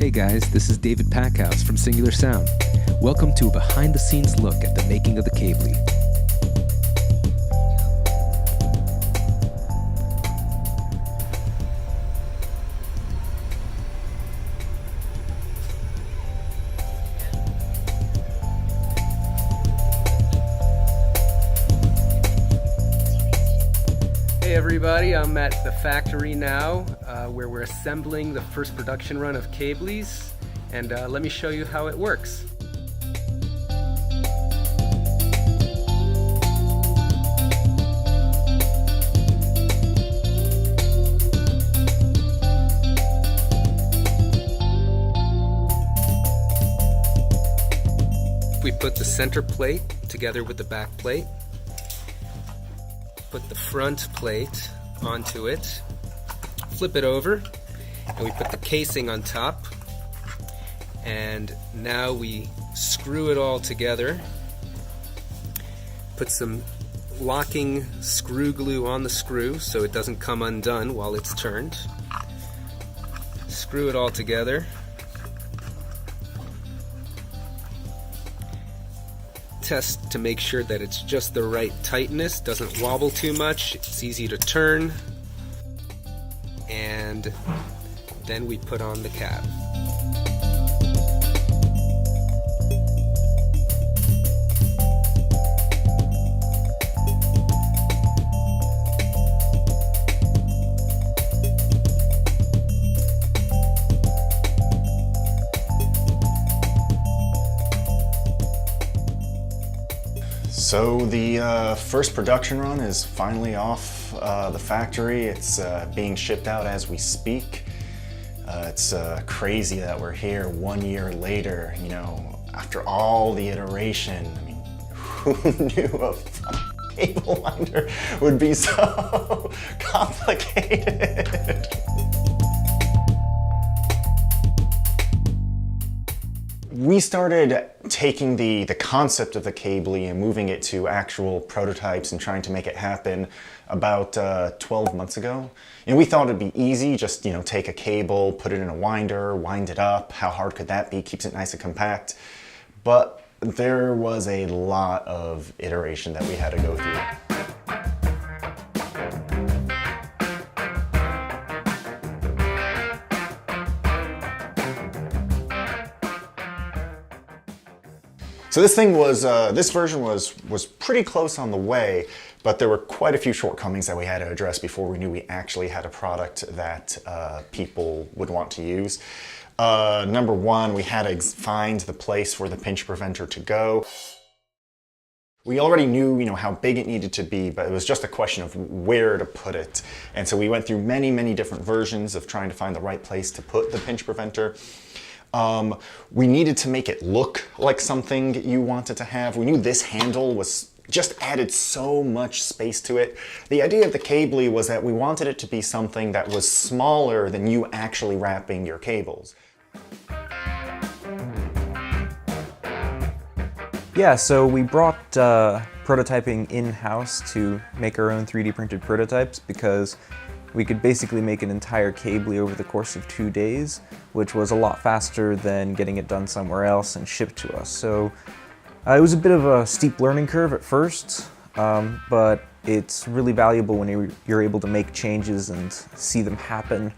Hey guys, this is David Packouz from Singular Sound. Welcome to a behind-the-scenes look at the making of the Cabli. Hey everybody, I'm at the factory now where we're assembling the first production run of Cablis, and let me show you how it works. We put the center plate together with the back plate. Put the front plate onto it, flip it over, and we put the casing on top. And now we screw it all together. Put some locking screw glue on the screw so it doesn't come undone while it's turned. Screw it all together. Test to make sure that it's just the right tightness, doesn't wobble too much, it's easy to turn, and then we put on the cab. So the first production run is finally off the factory. It's being shipped out as we speak. It's crazy that we're here 1 year later, you know, after all the iteration. I mean, who knew a cable winder would be so complicated? We started taking the concept of the Cabli and moving it to actual prototypes and trying to make it happen about 12 months ago. And we thought it'd be easy, just, you know, take a cable, put it in a winder, wind it up. How hard could that be? Keeps it nice and compact. But there was a lot of iteration that we had to go through. So this thing was, this version was pretty close on the way, but there were quite a few shortcomings that we had to address before we knew we actually had a product that people would want to use. Number one, we had to find the place for the pinch preventer to go. We already knew, you know, how big it needed to be, but it was just a question of where to put it. And so we went through many, many different versions of trying to find the right place to put the pinch preventer. We needed to make it look like something you wanted to have. We knew this handle was just added so much space to it. The idea of the Cabli was that we wanted it to be something that was smaller than you actually wrapping your cables. Yeah, so we brought prototyping in-house to make our own 3D printed prototypes because we could basically make an entire Cabli over the course of 2 days, which was a lot faster than getting it done somewhere else and shipped to us. So it was a bit of a steep learning curve at first, but it's really valuable when you're able to make changes and see them happen,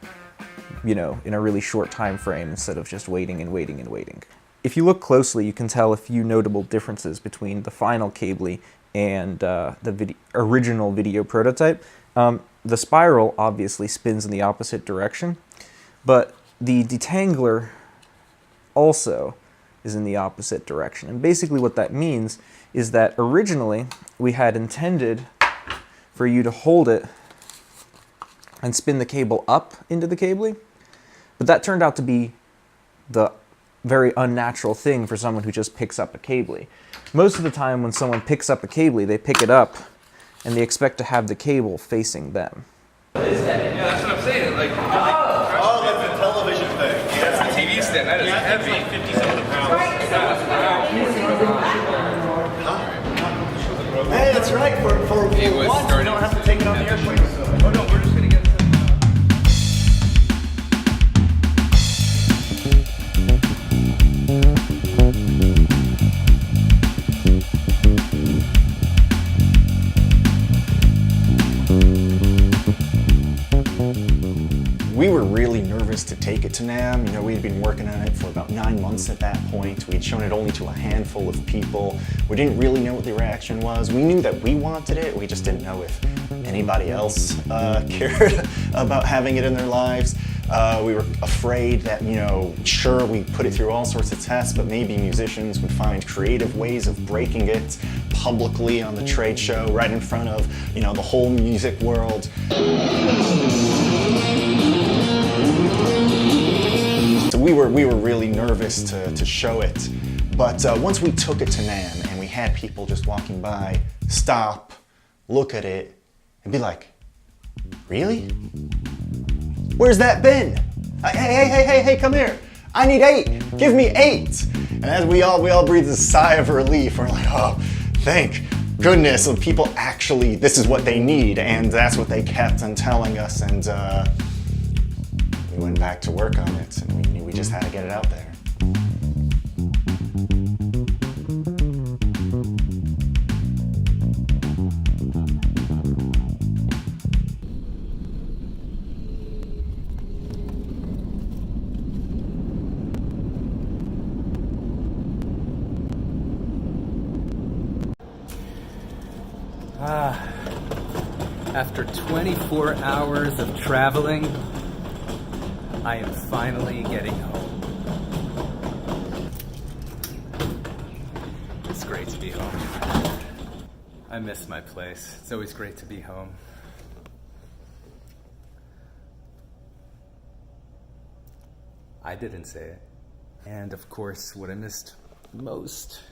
you know, in a really short time frame instead of just waiting and waiting and waiting. If you look closely, you can tell a few notable differences between the final Cabli and the original video prototype. The spiral obviously spins in the opposite direction, but the detangler also is in the opposite direction. And basically what that means is that originally we had intended for you to hold it and spin the cable up into the Cabli, but that turned out to be the very unnatural thing for someone who just picks up a Cabli. Most of the time when someone picks up a Cabli, they pick it up and they expect to have the cable facing them. Yeah, that's what I'm saying. Like, oh, that's a television thing. Yeah, that's the TV stand. That is heavy. 50-something pounds. Hey, that's right. For once, we don't have to take it on the airplane. Oh no, we're just gonna get some. We were really nervous to take it to NAMM. You know, we had been working on it for about 9 months at that point. We had shown it only to a handful of people. We didn't really know what the reaction was. We knew that we wanted it, we just didn't know if anybody else cared about having it in their lives. We were afraid that, you know, sure, we put it through all sorts of tests, but maybe musicians would find creative ways of breaking it publicly on the trade show, right in front of, you know, the whole music world. So we were really nervous to show it. But once we took it to NAMM and we had people just walking by, stop, look at it, and be like, really? Where's that been? Hey, come here. I need 8. Give me 8. And as we all breathed a sigh of relief. We're like, oh, thank goodness. People actually, this is what they need. And that's what they kept on telling us. And we went back to work on it. And we knew we just had to get it out there. After 24 hours of traveling, I am finally getting home. It's great to be home. I miss my place. It's always great to be home. I didn't say it. And of course, what I missed most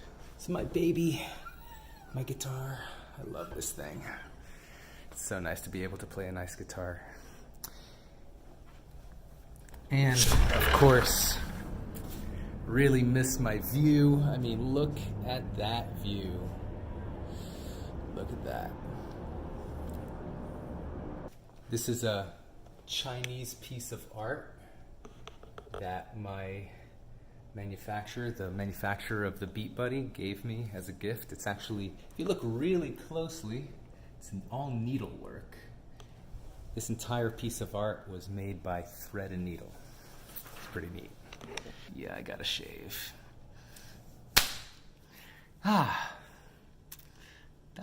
is my baby, my guitar. I love this thing. It's so nice to be able to play a nice guitar. And of course, really miss my view. I mean, look at that view. Look at that. This is a Chinese piece of art that my manufacturer, the manufacturer of the Beat Buddy, gave me as a gift. It's actually, if you look really closely, it's all needlework. This entire piece of art was made by thread and needle. It's pretty neat. Yeah, I gotta shave. That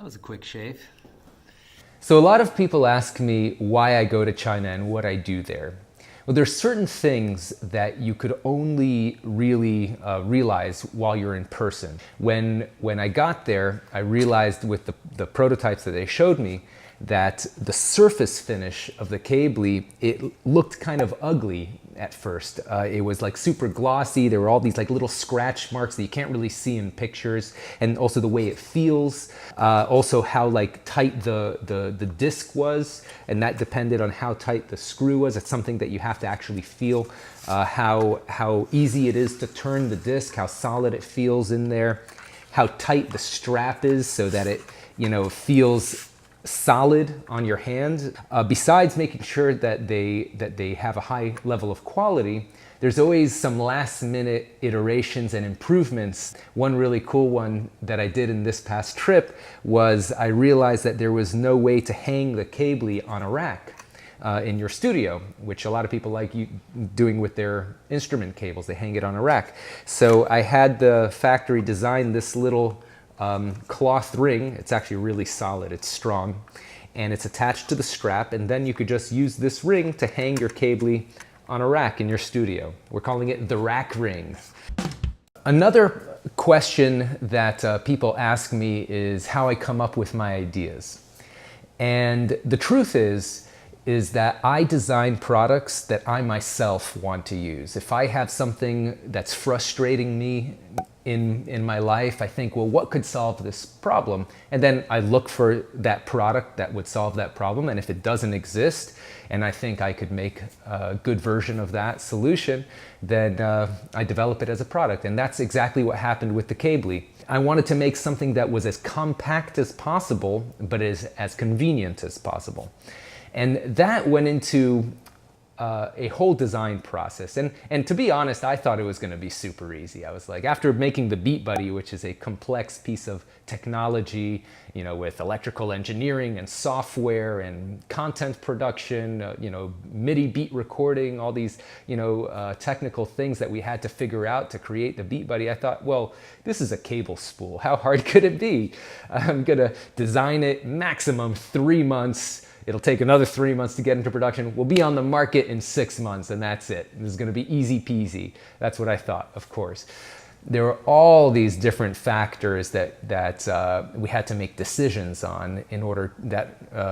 was a quick shave. So a lot of people ask me why I go to China and what I do there. Well, there's certain things that you could only really realize while you're in person. When I got there, I realized with the prototypes that they showed me that the surface finish of the Cabli, it looked kind of ugly at first. It was like super glossy. There were all these like little scratch marks that you can't really see in pictures, and also the way it feels, also how like tight the disc was, and that depended on how tight the screw was. It's something that you have to actually feel, how easy it is to turn the disc, how solid it feels in there, how tight the strap is so that it, you know, feels solid on your hand. Besides making sure that they have a high level of quality, there's always some last minute iterations and improvements. One really cool one that I did in this past trip was I realized that there was no way to hang the Cabli on a rack in your studio, which a lot of people like doing with their instrument cables. They hang it on a rack. So I had the factory design this little cloth ring. It's actually really solid, it's strong, and it's attached to the strap, and then you could just use this ring to hang your Cabli on a rack in your studio. We're calling it the rack ring. Another question that people ask me is how I come up with my ideas. And the truth is that I design products that I myself want to use. If I have something that's frustrating me in my life, I think, well, what could solve this problem? And then I look for that product that would solve that problem. And if it doesn't exist, and I think I could make a good version of that solution, then I develop it as a product. And that's exactly what happened with the Cabli. I wanted to make something that was as compact as possible, but as convenient as possible. And that went into a whole design process. And to be honest, I thought it was going to be super easy. I was like, after making the Beat Buddy, which is a complex piece of technology, you know, with electrical engineering and software and content production, you know, MIDI beat recording, all these, you know, technical things that we had to figure out to create the Beat Buddy, I thought, well, this is a cable spool. How hard could it be? I'm going to design it maximum 3 months. It'll take another 3 months to get into production. We'll be on the market in 6 months, and that's it. This is going to be easy peasy. That's what I thought, of course. There were all these different factors that we had to make decisions on in order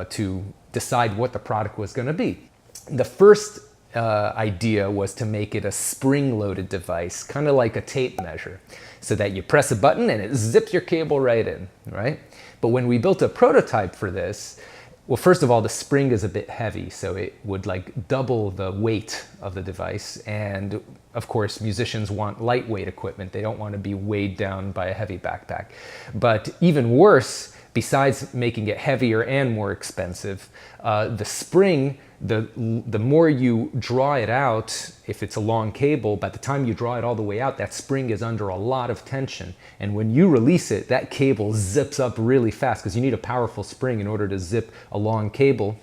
to decide what the product was going to be. The first idea was to make it a spring-loaded device, kind of like a tape measure, so that you press a button and it zips your cable right in, right? But when we built a prototype for this, well, first of all, the spring is a bit heavy, so it would like double the weight of the device. And of course, musicians want lightweight equipment. They don't want to be weighed down by a heavy backpack. But even worse, besides making it heavier and more expensive, the spring, the more you draw it out, if it's a long cable, by the time you draw it all the way out, that spring is under a lot of tension. And when you release it, that cable zips up really fast because you need a powerful spring in order to zip a long cable.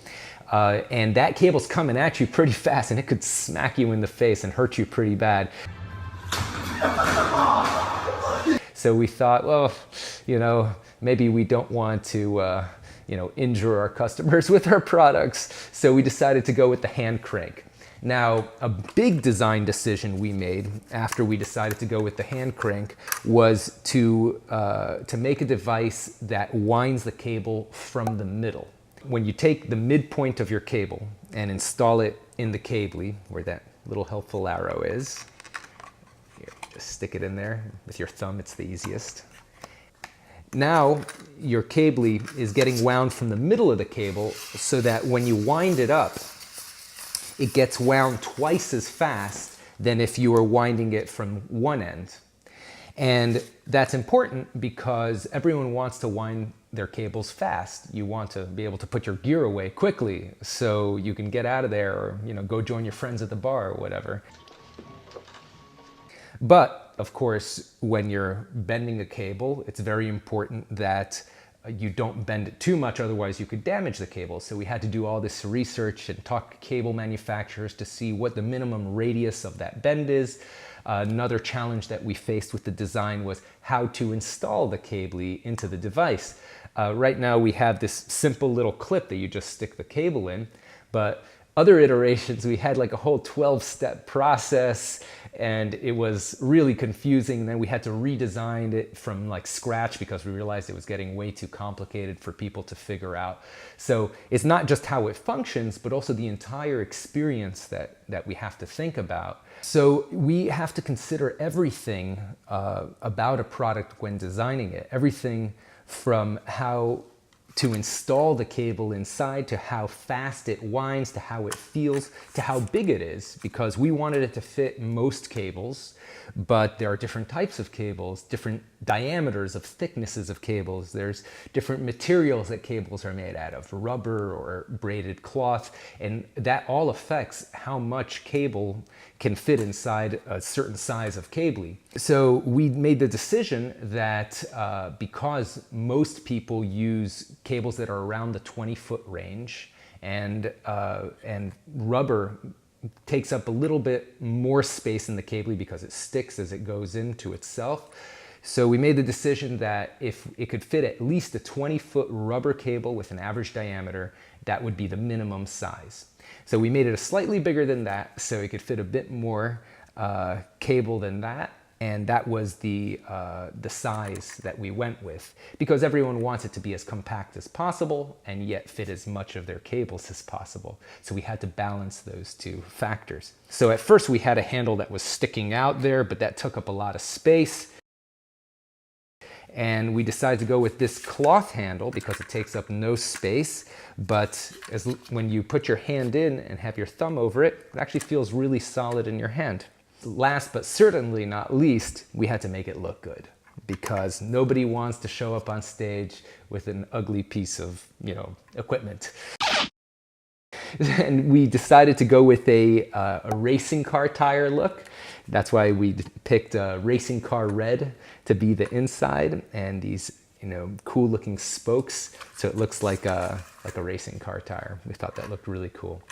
And that cable's coming at you pretty fast, and it could smack you in the face and hurt you pretty bad. So we thought, well, you know, maybe we don't want to you know, injure our customers with our products. So we decided to go with the hand crank. Now, a big design decision we made after we decided to go with the hand crank was to make a device that winds the cable from the middle. When you take the midpoint of your cable and install it in the Cabli, where that little helpful arrow is, here, just stick it in there with your thumb, it's the easiest. Now your Cabli is getting wound from the middle of the cable so that when you wind it up, it gets wound twice as fast than if you were winding it from one end. And that's important because everyone wants to wind their cables fast. You want to be able to put your gear away quickly so you can get out of there or, you know, go join your friends at the bar or whatever. But of course, when you're bending a cable, it's very important that you don't bend it too much, otherwise you could damage the cable. So we had to do all this research and talk to cable manufacturers to see what the minimum radius of that bend is. Another challenge that we faced with the design was how to install the Cabli into the device. Right now we have this simple little clip that you just stick the cable in, but other iterations, we had like a whole 12-step process, and it was really confusing. And then we had to redesign it from like scratch because we realized it was getting way too complicated for people to figure out. So it's not just how it functions, but also the entire experience that we have to think about. So we have to consider everything about a product when designing it. Everything from how to install the cable inside, to how fast it winds, to how it feels, to how big it is, because we wanted it to fit most cables, but there are different types of cables, different diameters of thicknesses of cables. There's different materials that cables are made out of, rubber or braided cloth, and that all affects how much cable can fit inside a certain size of Cabli. So we made the decision that because most people use cables that are around the 20-foot range, and rubber takes up a little bit more space in the Cabli because it sticks as it goes into itself. So we made the decision that if it could fit at least a 20-foot rubber cable with an average diameter, that would be the minimum size. So we made it a slightly bigger than that, so it could fit a bit more cable than that, and that was the size that we went with, because everyone wants it to be as compact as possible and yet fit as much of their cables as possible. So we had to balance those two factors. So at first we had a handle that was sticking out there, but that took up a lot of space. And we decided to go with this cloth handle because it takes up no space, but when you put your hand in and have your thumb over it, it actually feels really solid in your hand. Last but certainly not least, we had to make it look good, because nobody wants to show up on stage with an ugly piece of, equipment. And we decided to go with a racing car tire look. That's why we picked racing car red to be the inside, and these cool looking spokes, so it looks like a racing car tire. We thought that looked really cool.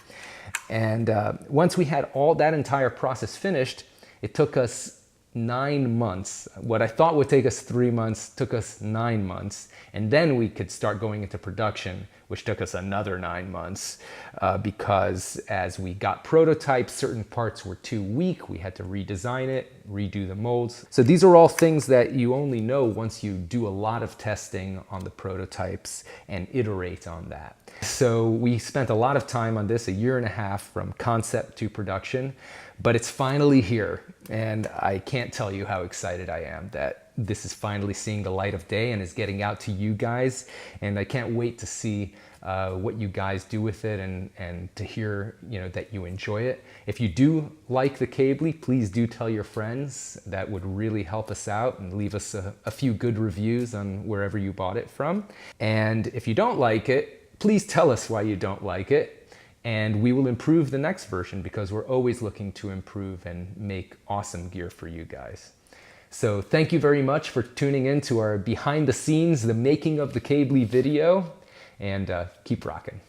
And once we had all that entire process finished, it took us 9 months. What I thought would take us 3 months took us 9 months, and then we could start going into production, which took us another 9 months because as we got prototypes, certain parts were too weak. We had to redesign it, redo the molds. So these are all things that you only know once you do a lot of testing on the prototypes and iterate on that. So we spent a lot of time on this, 1.5 years from concept to production, but it's finally here. And I can't tell you how excited I am that this is finally seeing the light of day and is getting out to you guys. And I can't wait to see what you guys do with it and to hear that you enjoy it. If you do like the Cabli, please do tell your friends. That would really help us out, and leave us a few good reviews on wherever you bought it from. And if you don't like it, please tell us why you don't like it. And we will improve the next version, because we're always looking to improve and make awesome gear for you guys. So thank you very much for tuning in to our behind the scenes, the making of the Cabli video, and keep rocking.